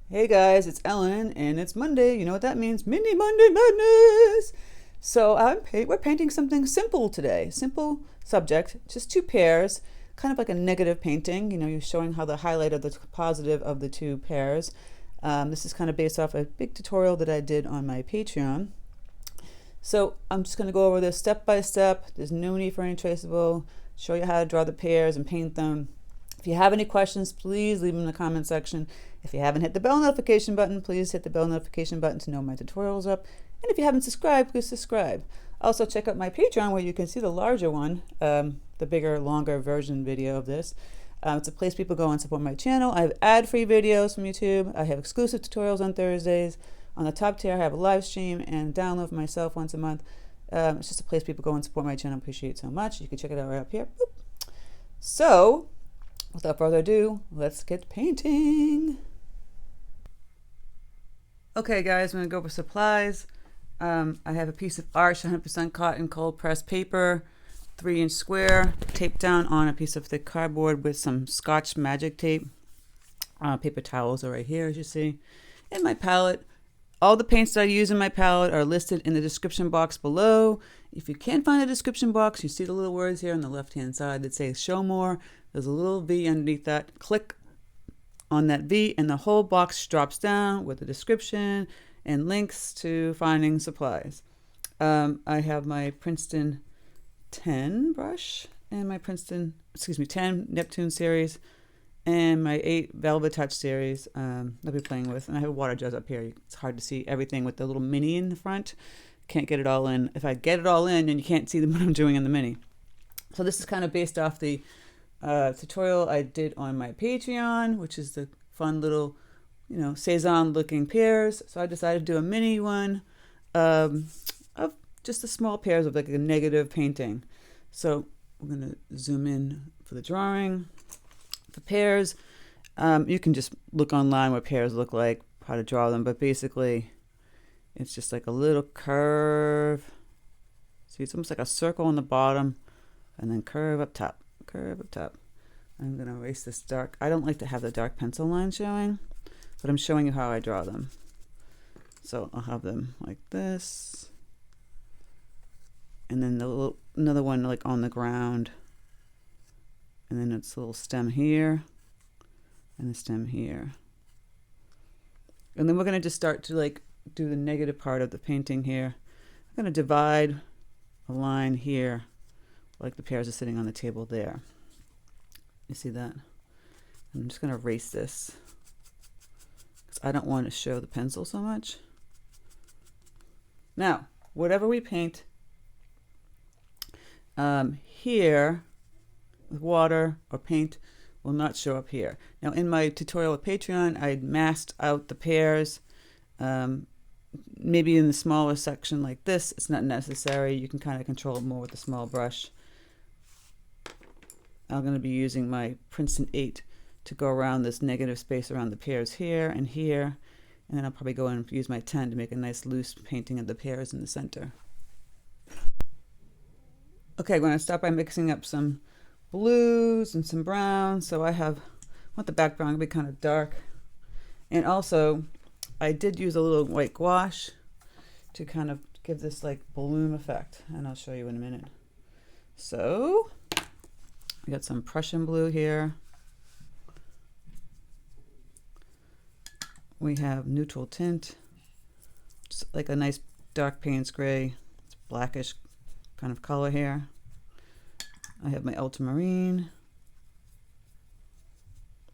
Hey guys, it's Ellen, and it's Monday. You know what that means? Mini Monday Madness! So we're painting something simple today. Simple subject, just two pairs, kind of like a negative painting. You know, you're showing how the highlight of the positive of the two pairs. This is kind of based off a big tutorial that I did on my Patreon. So I'm just going to go over this step by step. There's no need for any traceable. Show you how to draw the pairs and paint them. If you have any questions, please leave them in the comment section. If you haven't hit the bell notification button, please hit the bell notification button to know my tutorial's up. And if you haven't subscribed, please subscribe. Also, check out my Patreon where you can see the larger one, the bigger, longer version video of this. It's a place people go and support my channel. I have ad-free videos from YouTube. I have exclusive tutorials on Thursdays. On the top tier, I have a live stream and download for myself once a month. It's just a place people go and support my channel. Appreciate it so much. You can check it out right up here. Boop. So, without further ado, let's get painting. Okay guys, I'm going to go over supplies. I have a piece of Arch 100% cotton cold pressed paper, 3-inch square, taped down on a piece of thick cardboard with some Scotch magic tape. Paper towels are right here, as you see. And my palette. All the paints that I use in my palette are listed in the description box below. If you can't find the description box, you see the little words here on the left-hand side that say show more. There's a little V underneath that. Click on that V and the whole box drops down with the description and links to finding supplies. I have my Princeton 10 brush and my 10 Neptune series and my 8 Velvet Touch series I'll be playing with. And I have water jars up here. It's hard to see everything with the little mini in the front. Can't get it all in. If I get it all in, then you can't see what I'm doing in the mini. So this is kind of based off the tutorial I did on my Patreon, which is the fun little, Cezanne looking pears. So I decided to do a mini one of just the small pairs of like a negative painting. So we're going to zoom in for the drawing. For pears, you can just look online what pears look like, how to draw them, but basically it's just like a little curve. See, it's almost like a circle on the bottom and then curve up top. Curve up top. I'm going to erase this dark. I don't like to have the dark pencil line showing, but I'm showing you how I draw them. So I'll have them like this. And then another one like on the ground. And then it's a little stem here and a stem here. And then we're going to just start to like do the negative part of the painting here. I'm going to divide a line here like the pears are sitting on the table there. You see that? I'm just going to erase this because I don't want to show the pencil so much. Now, whatever we paint here with water or paint will not show up here. Now, in my tutorial with Patreon, I masked out the pears. Maybe in the smaller section like this, it's not necessary. You can kind of control it more with a small brush. I'm going to be using my Princeton 8 to go around this negative space around the pears here and here. And then I'll probably go in and use my 10 to make a nice loose painting of the pears in the center. Okay, I'm going to start by mixing up some blues and some browns. So I want the background to be kind of dark. And also, I did use a little white gouache to kind of give this like balloon effect. And I'll show you in a minute. So we got some Prussian blue here. We have neutral tint, just like a nice dark Payne's gray. It's blackish kind of color here. I have my ultramarine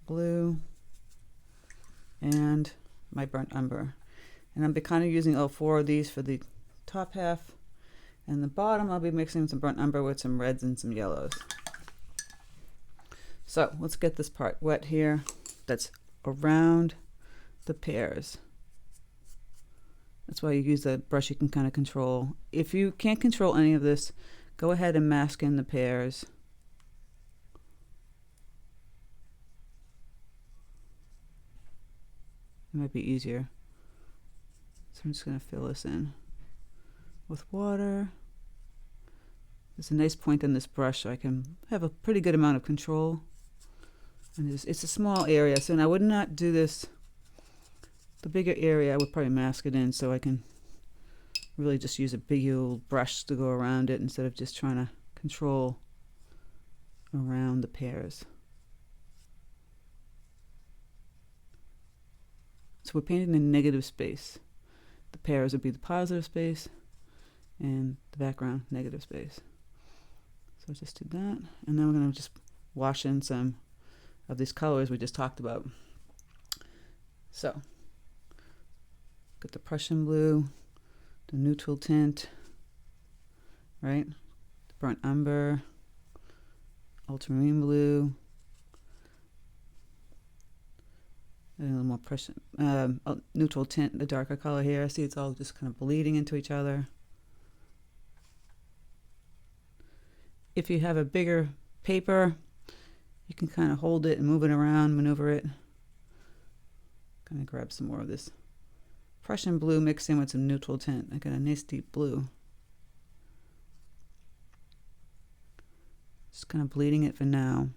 blue and my burnt umber. And I'm kind of using all 4 of these for the top half. And the bottom, I'll be mixing some burnt umber with some reds and some yellows. So let's get this part wet here. That's around the pears. That's why you use the brush you can kind of control. If you can't control any of this, go ahead and mask in the pears. It might be easier. So I'm just going to fill this in with water. There's a nice point on this brush so I can have a pretty good amount of control. And it's a small area, so I would not do this The bigger area I would probably mask it in so I can really just use a big old brush to go around it instead of just trying to control around the pears. So we're painting the negative space. The pears would be the positive space and the background negative space. So just do that, and then we're going to just wash in some of these colors we just talked about. So got the Prussian blue, the neutral tint, right? The burnt umber, ultramarine blue, and a little more Prussian, neutral tint, the darker color here. See, it's all just kind of bleeding into each other. If you have a bigger paper, you can kind of hold it and move it around, maneuver it. Gonna grab some more of this Prussian blue mixed in with some neutral tint. I got a nice deep blue. Just kind of bleeding it for now.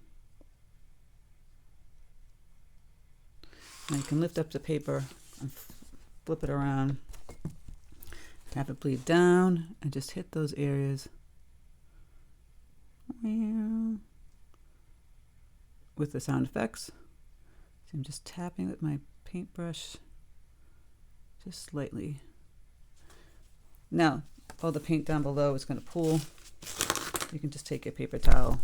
Now you can lift up the paper and flip it around, have it bleed down, and just hit those areas with the sound effects. So I'm just tapping with my paintbrush just slightly. Now all the paint down below is going to pool. You can just take your paper towel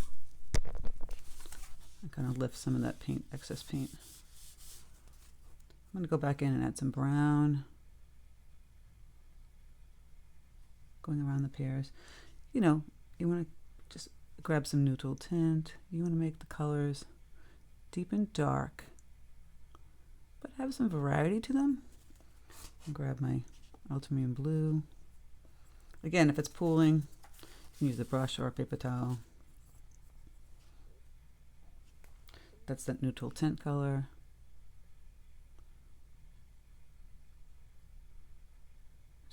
and kind of lift some of that paint, excess paint. I'm going to go back in and add some brown, going around the pears. You know, you want to just grab some neutral tint. You want to make the colors deep and dark, but have some variety to them. I'll grab my ultramarine blue. Again, if it's pooling, you can use a brush or a paper towel. That's that neutral tint color.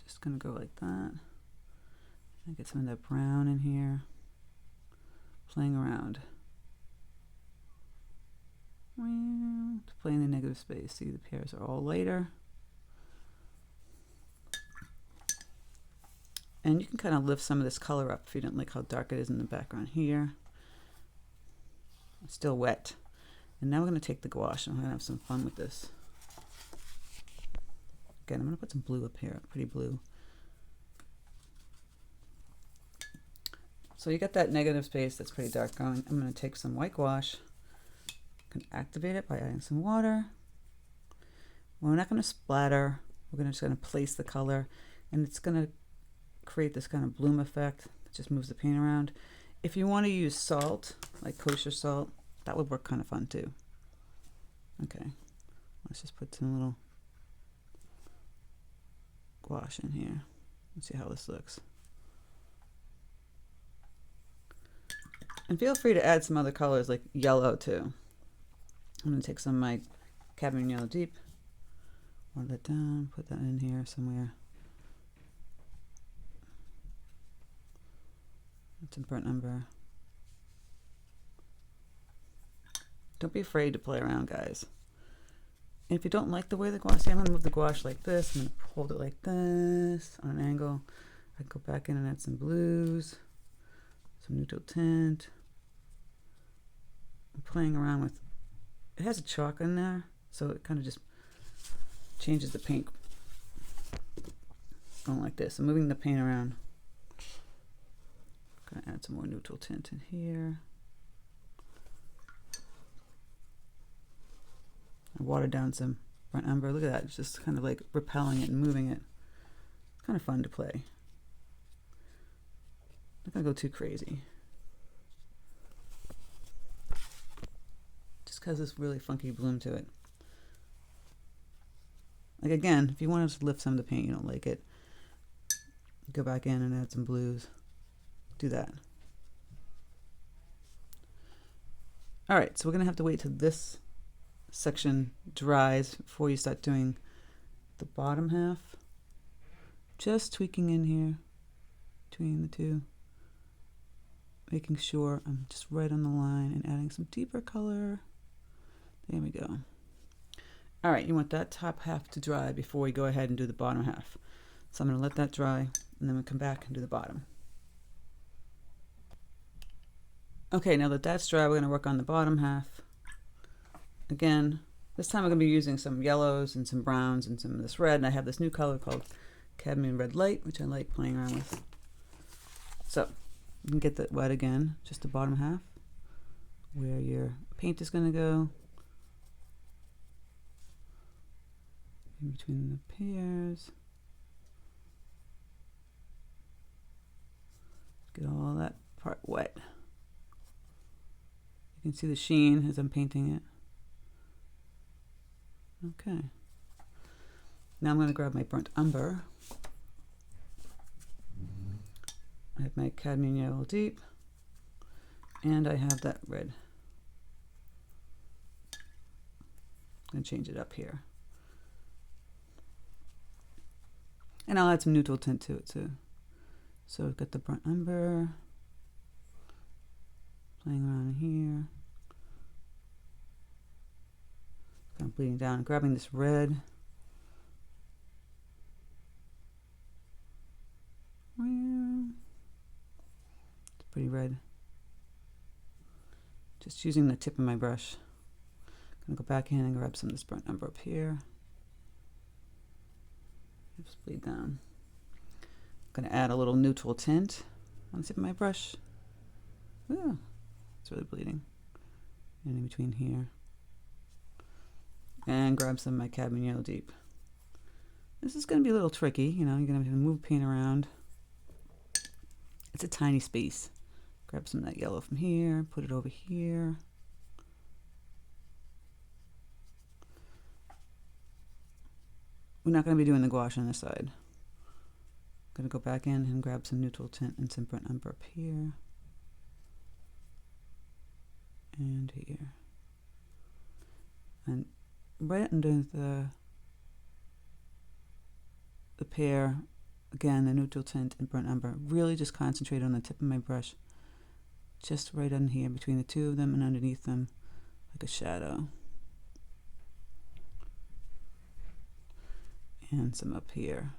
Just gonna go like that. And get some of that brown in here. Playing around. To play in the negative space. See, the pears are all lighter. And you can kind of lift some of this color up if you don't like how dark it is in the background here. It's still wet. And now we're going to take the gouache and we're going to have some fun with this. Again, I'm going to put some blue up here, pretty blue. So you got that negative space that's pretty dark going. I'm going to take some white gouache. Can activate it by adding some water. We're not going to splatter. We're just going to place the color, and it's going to create this kind of bloom effect that just moves the paint around. If you want to use salt, like kosher salt, that would work kind of fun too. Okay, let's just put some little gouache in here. Let's see how this looks. And feel free to add some other colors like yellow too. I'm going to take some of my cadmium yellow deep, water that down, put that in here somewhere. Some burnt umber. Don't be afraid to play around, guys. And if you don't like the way the gouache, I'm going to move the gouache like this. I'm going to hold it like this on an angle. I can go back in and add some blues, some neutral tint. I'm playing around with, it has a chalk in there, so it kind of just changes the paint. Going like this. I'm moving the paint around. Gonna add some more neutral tint in here. I watered down some burnt umber. Look at that, it's just kind of like repelling it and moving it. It's kind of fun to play. Not gonna go too crazy. Just because it's really funky bloom to it. Like again, if you want to lift some of the paint, you don't like it, go back in and add some blues. Do that. All right, so we're gonna have to wait till this section dries before you start doing the bottom half. Just tweaking in here between the two, making sure I'm just right on the line and adding some deeper color. There we go. All right, you want that top half to dry before we go ahead and do the bottom half. So I'm going to let that dry, and then we'll come back and do the bottom. Okay, now that that's dry, we're going to work on the bottom half. Again, this time I'm going to be using some yellows and some browns and some of this red, and I have this new color called cadmium red light, which I like playing around with. So you can get that wet again, just the bottom half, where your paint is going to go. In between the pears. Get all that part wet. You can see the sheen as I'm painting it. Okay. Now I'm going to grab my burnt umber. I have my cadmium yellow deep, and I have that red. I'm going to change it up here. And I'll add some neutral tint to it too. So we've got the burnt umber, playing around here. Kind of bleeding down, grabbing this red. It's pretty red. Just using the tip of my brush. I'm gonna go back in and grab some of this burnt umber up here. Just bleed down. I'm going to add a little neutral tint on the tip of my brush. Ooh, it's really bleeding. And in between here. And grab some of my cadmium yellow deep. This is going to be a little tricky, you know, you're going to have to move paint around. It's a tiny space. Grab some of that yellow from here, put it over here. We're not going to be doing the gouache on this side. I'm going to go back in and grab some neutral tint and some burnt umber up here. And here. And right under the pear, again, the neutral tint and burnt umber. Really just concentrate on the tip of my brush. Just right on here, between the two of them and underneath them, like a shadow. And some up here,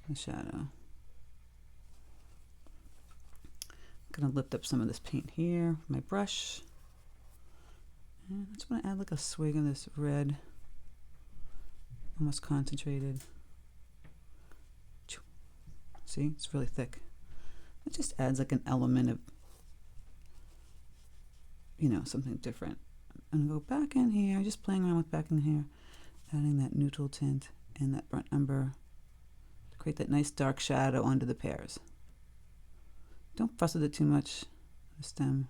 the shadow. I'm going to lift up some of this paint here with my brush. And I just want to add like a swig of this red, almost concentrated. See, it's really thick. It just adds like an element of, you know, something different. I'm going to go back in here, just playing around with back in here. Adding that neutral tint and that burnt umber to create that nice dark shadow onto the pears. Don't fuss with it too much, the stem.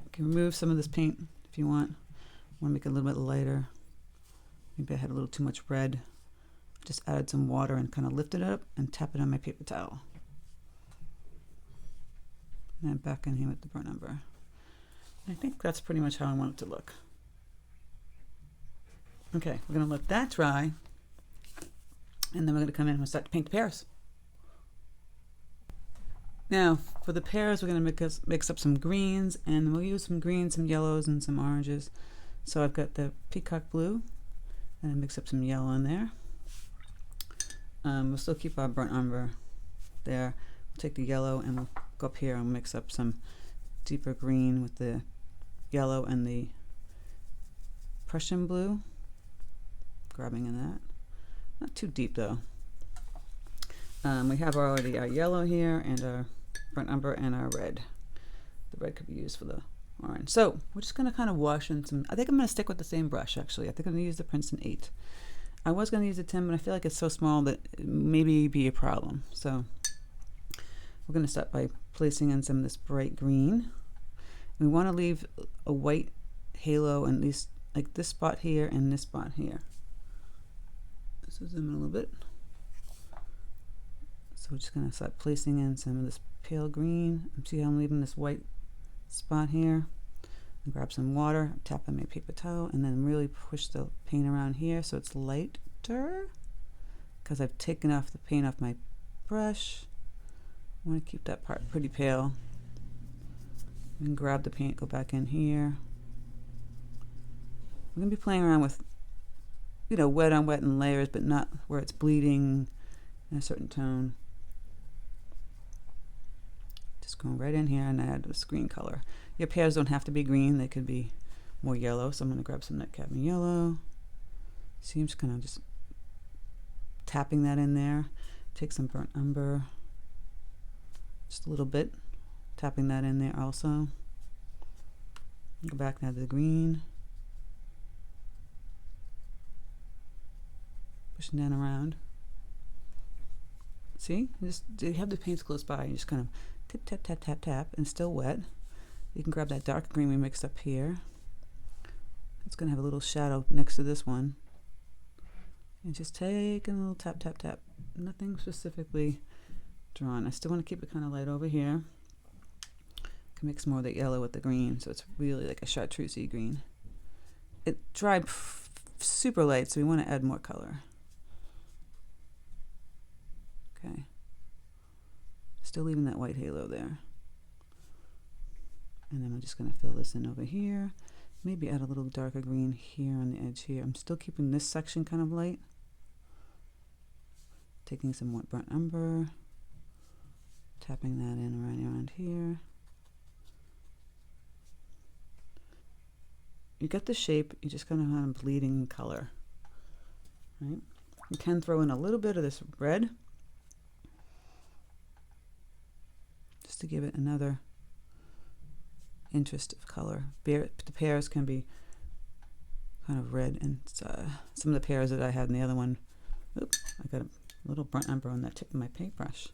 You can remove some of this paint if you want. Want to make it a little bit lighter. Maybe I had a little too much red. Just added some water and kind of lift it up and tap it on my paper towel. And then back in here with the burnt umber. I think that's pretty much how I want it to look. Okay, we're going to let that dry, and then we're going to come in and start to paint the pears. Now, for the pears, we're going to mix up some greens, and we'll use some greens, some yellows, and some oranges. So I've got the peacock blue, and I mix up some yellow in there. We'll still keep our burnt umber there. We'll take the yellow, and we'll go up here and mix up some deeper green with the yellow and the Prussian blue. Grabbing in that. Not too deep though. We have already our yellow here and our burnt umber and our red. The red could be used for the orange. So we're just going to kind of wash in some. I think I'm going to stick with the same brush actually. I think I'm going to use the Princeton 8. I was going to use the 10, but I feel like it's so small that it maybe be a problem. So we're going to start by placing in some of this bright green. We want to leave a white halo in these, like this spot here and this spot here. So zoom in a little bit. So we're just going to start placing in some of this pale green. See how I'm leaving this white spot here? And grab some water, tap on my paper towel, and then really push the paint around here so it's lighter. Because I've taken off the paint off my brush. I want to keep that part pretty pale. And grab the paint, go back in here. We're going to be playing around with, you know, wet on wet in layers, but not where it's bleeding in a certain tone. Just going right in here and add this green color. Your pears don't have to be green, they could be more yellow, so I'm going to grab some of that cadmium yellow. See, I'm just kind of just tapping that in there. Take some burnt umber, just a little bit, tapping that in there also. Go back now to the green. Pushing down around. See, you have the paints close by. You just kind of tip, tap, tap, tap, tap, and still wet. You can grab that dark green we mixed up here. It's going to have a little shadow next to this one. And just taking a little tap, tap, tap. Nothing specifically drawn. I still want to keep it kind of light over here. Can mix more of the yellow with the green, so it's really like a chartreusey green. It dried super light, so we want to add more color. Okay. Still leaving that white halo there. And then I'm just going to fill this in over here. Maybe add a little darker green here on the edge here. I'm still keeping this section kind of light. Taking some more burnt umber. Tapping that in around here. You get the shape, you just kind of have a bleeding color. Right? You can throw in a little bit of this red, just to give it another interest of color. The pears can be kind of red, and some of the pears that I had in the other one, oops, I got a little burnt umber on that tip of my paintbrush.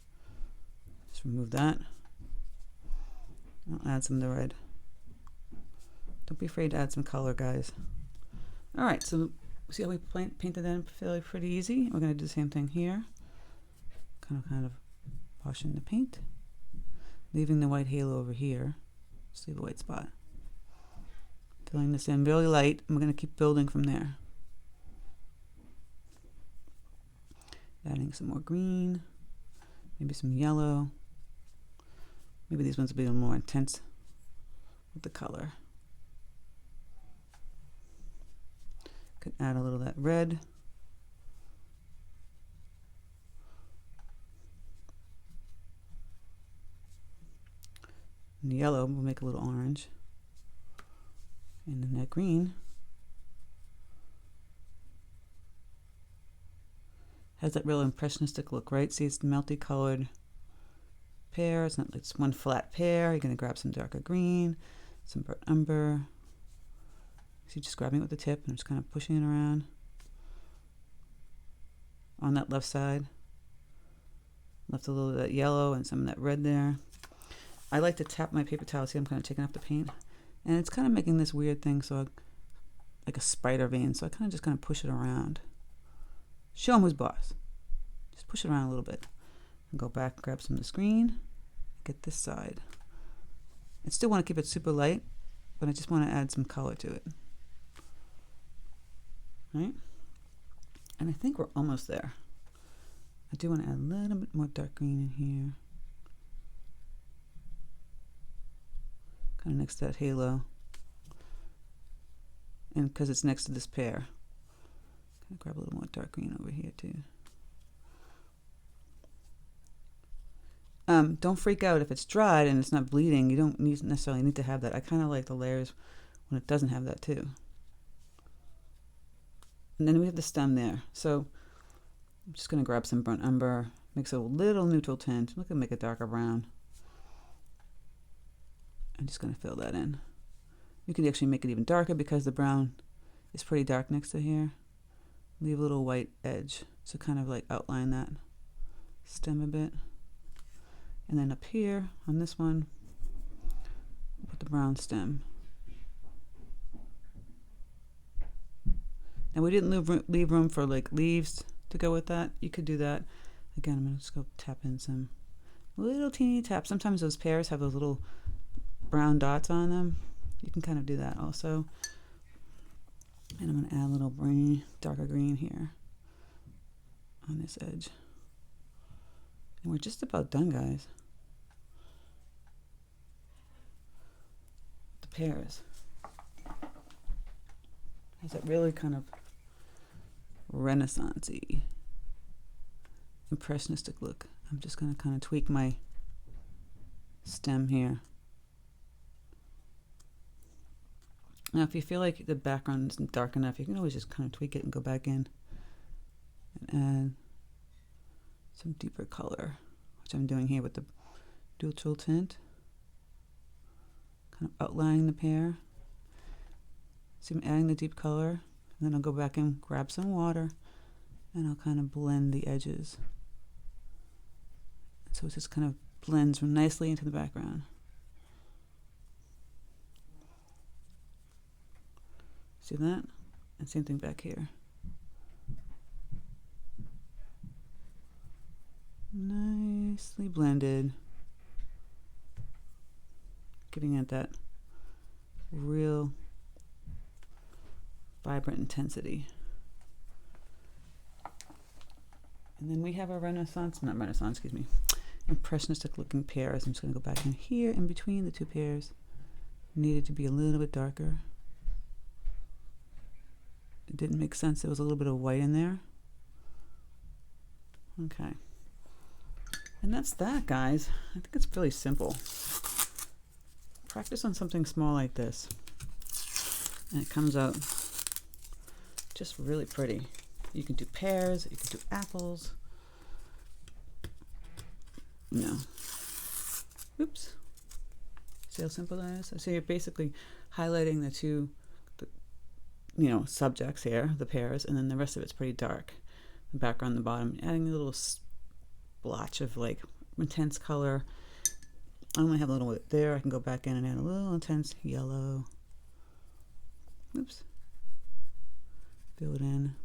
Just remove that. I'll add some of the red. Don't be afraid to add some color, guys. All right, so see how we painted that in fairly pretty easy? We're going to do the same thing here. Kind of washing the paint. Leaving the white halo over here. Just leave a white spot. Filling this in really light. And we're going to keep building from there. Adding some more green. Maybe some yellow. Maybe these ones will be a little more intense with the color. Could add a little of that red. And the yellow will make a little orange. And then that green has that real impressionistic look, right? See, it's melty colored pear. It's not like it's one flat pear. You're going to grab some darker green, some burnt umber. See, just grabbing it with the tip and just kind of pushing it around on that left side. Left a little of that yellow and some of that red there. I like to tap my paper towel. See, I'm kind of taking off the paint. And it's kind of making this weird thing, so like a spider vein. So I kind of just push it around. Show them who's boss. Just push it around a little bit. And go back, grab some of this green. Get this side. I still want to keep it super light, but I just want to add some color to it. Right? And I think we're almost there. I do want to add a little bit more dark green in here. Kind of next to that halo. And because it's next to this pear, grab a little more dark green over here too. Don't freak out if it's dried and it's not bleeding. You don't necessarily need to have that. I kind of like the layers when it doesn't have that too. And then we have the stem there. So I'm just going to grab some burnt umber, mix a little neutral tint. I'm going to make it darker brown. I'm just going to fill that in. You can actually make it even darker because the brown is pretty dark next to here. Leave a little white edge to kind of like outline that stem a bit. And then up here on this one, put the brown stem. Now we didn't leave room for like leaves to go with that. You could do that. Again, I'm going to just go tap in some little teeny taps. Sometimes those pears have those little brown dots on them. You can kind of do that also. And I'm going to add a little green, darker green here on this edge. And we're just about done, guys. pears. Has that really kind of Renaissance-y, impressionistic look. I'm just going to kind of tweak my stem here. Now, if you feel like the background isn't dark enough, you can always just kind of tweak it and go back in and add some deeper color, which I'm doing here with the neutral tint. Kind of outlining the pear. See, I'm adding the deep color, and then I'll go back and grab some water, and I'll kind of blend the edges. So it just kind of blends nicely into the background. See that? And same thing back here. Nicely blended. Getting at that real vibrant intensity. And then we have our impressionistic looking pears. I'm just going to go back in here in between the two pears. Needed to be a little bit darker. It didn't make sense. There was a little bit of white in there. Okay. And that's that, guys. I think it's really simple. Practice on something small like this, and it comes out just really pretty. You can do pears, you can do apples. No. Oops. See how simple that is? So you're basically highlighting the two, subjects here, the pears, and then the rest of it's pretty dark. The background, the bottom, adding a little splotch of like intense color. I only have a little bit there. I can go back in and add a little intense yellow. Oops. Fill it in.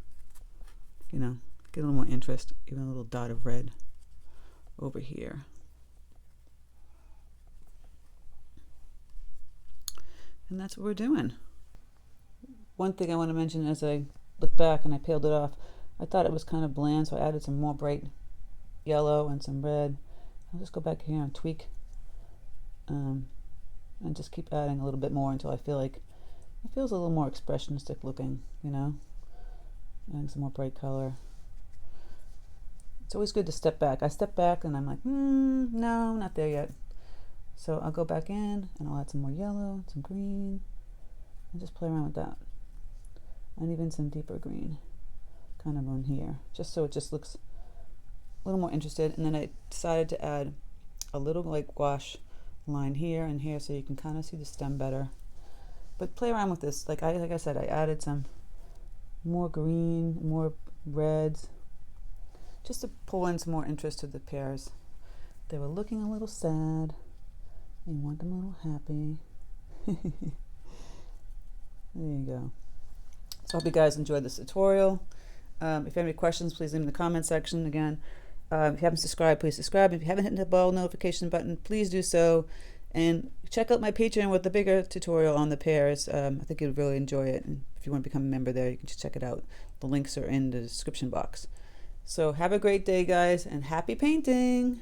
Get a little more interest. Even a little dot of red over here. And that's what we're doing. One thing I want to mention as I look back and I peeled it off, I thought it was kind of bland, so I added some more bright yellow and some red. I'll just go back here and tweak. And just keep adding a little bit more until I feel like it feels a little more expressionistic looking, adding some more bright color. It's always good to step back. I step back and I'm like, no, not there yet. So I'll go back in and I'll add some more yellow, some green, and just play around with that. And even some deeper green kind of on here, just so it just looks a little more interested. And then I decided to add a little like gouache line here and here so you can kind of see the stem better. But play around with this. Like I said, I added some more green, more reds, just to pull in some more interest to the pears. They were looking a little sad. You want them a little happy. There you go. So I hope you guys enjoyed this tutorial. If you have any questions, please leave them in the comment section. Again, if you haven't subscribed, please subscribe. If you haven't hit the bell notification button, please do so. And check out my Patreon with the bigger tutorial on the pears. I think you'll really enjoy it. And if you want to become a member there, you can just check it out. The links are in the description box. So have a great day, guys, and happy painting!